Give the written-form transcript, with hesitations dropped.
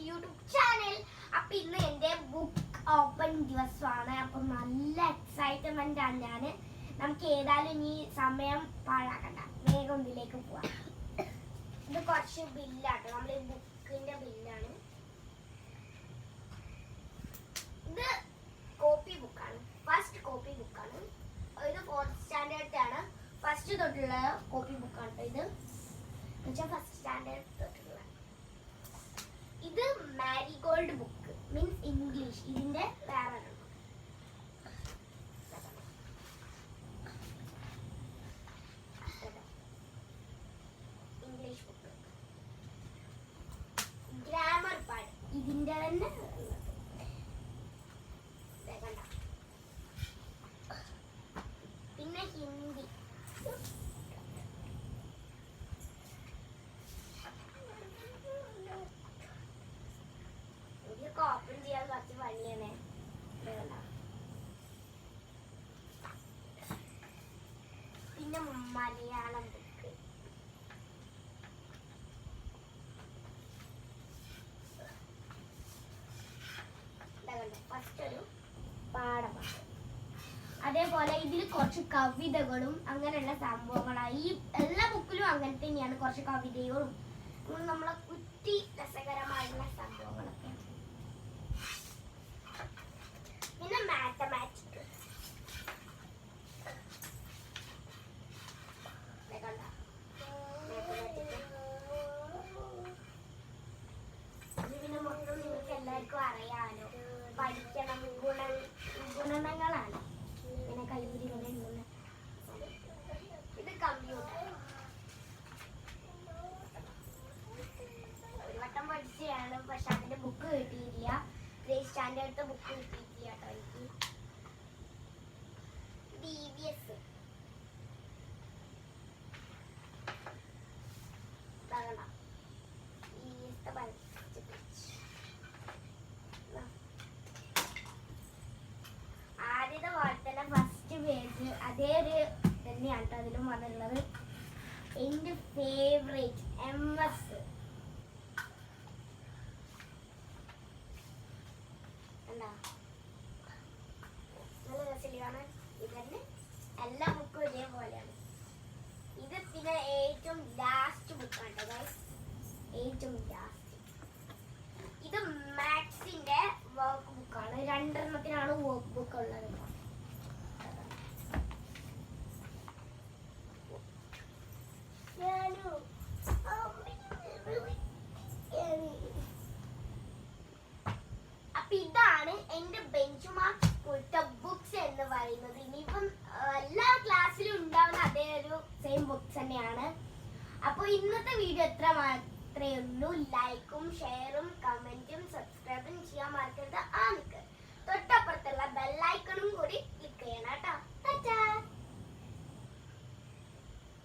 YouTube channel. അപ്പൊ ഇന്ന് എന്റെ ബുക്ക് ഓപ്പൺ ദിവസമാണ്. അപ്പൊ നല്ല എക്സൈറ്റ്മെന്റ് ആണ് ഞാന്. നമുക്ക് ഏതായാലും ഇനി സമയം പാഴാക്കണ്ട, വേഗം ഇതിലേക്ക് പോവാം. ഇത് കുറച്ച് ബില്ലാട്ടോ, നമ്മുടെ ബുക്കിന്റെ ബില്ലാണ്. ഇത് കോപ്പി ബുക്കാണ്, ഫസ്റ്റ് കോപ്പി ബുക്കാണ്. ഇത് 4th സ്റ്റാൻഡേർഡ് ആണ്, ഫസ്റ്റ് തൊട്ടുള്ള കോപ്പി ബുക്കാണ് ഇത്. ഫസ്റ്റ് സ്റ്റാൻഡേർഡ് തൊട്ടുള്ള ഇത് മാരിഗോൾഡ് ബുക്ക് മീൻസ് ഇംഗ്ലീഷ്. ഇതിന്റെ വേറെ ഇംഗ്ലീഷ് ബുക്ക്. ഗ്രാമർ പാഡ് ഇതിന്റെ തന്നെ. പിന്നെ ഹിന്ദി. ഓപ്പൺ ചെയ്യാൻ കുറച്ച് പണിയാണ്. പിന്നെ മലയാളം ബുക്ക്. ഫസ്റ്റ് ഒരു പാഠമാണ്. അതേപോലെ ഇതിൽ കുറച്ച് കവിതകളും അങ്ങനെയുള്ള സംഭവങ്ങളാണ്. ഈ എല്ലാ ബുക്കിലും അങ്ങനെ തന്നെയാണ്, കുറച്ച് കവിതകളും നമ്മളെ കുറ്റി രസകരമായിട്ടുള്ള സംഭവങ്ങളൊക്കെ. പിന്നെ മാത്തമാറ്റിക്സ്. പിന്നെ മൊത്തം നിങ്ങൾക്ക് എല്ലാവർക്കും അറിയാലോ, പഠിക്കണം. ഗുണനങ്ങളാണ്, പിന്നെ കൈവരികളെ. ഇത് കമ്പ്യൂട്ടർ. ഒരു വട്ടം പഠിച്ചതാണ്, പക്ഷെ അതിന്റെ ബുക്ക് കിട്ടിയില്ല. 3rd സ്റ്റാൻഡേർഡത്തെ ബുക്ക് കിട്ടിയിട്ടില്ല കേട്ടോ എനിക്ക്. DVS ആദ്യത്തെ പോലെ തന്നെ ഫസ്റ്റ് പേജ് അതേ ഒരു തന്നെയാണ് കേട്ടോ അതിലും വന്നുള്ളത്. എന്റെ ഫേവറേറ്റ് MS. നല്ല രസമാണ്. ഇതന്നെ എല്ലാ ബുക്കും ഇതേപോലെയാണ്. ഇത് പിന്നെ ഏറ്റവും ലാസ്റ്റ് ബുക്കാണ് ഗൈസ്, ഏറ്റവും ലാസ്റ്റ്. ഇത് മാത്സിന്റെ വർക്ക് ബുക്കാണ്. 2 വർക്ക് ബുക്ക് ഉള്ളത്. അപ്പൊ ഇതാണ് എന്റെ ബെഞ്ച് മാർക്ക് ബുക്സ് എന്ന് പറയുന്നത്. ഇനിയിപ്പം എല്ലാ ക്ലാസ്സിലും ഉണ്ടാവുന്ന അതേ ഒരു സെയിം ബുക്സ് തന്നെയാണ്. അപ്പോൾ ഇന്നത്തെ വീഡിയോ എത്ര മാത്രമേ ഉള്ളൂ. ലൈക്കും ഷെയറും കമന്റും സബ്സ്ക്രൈബും ചെയ്യാൻ മറക്കരുത്.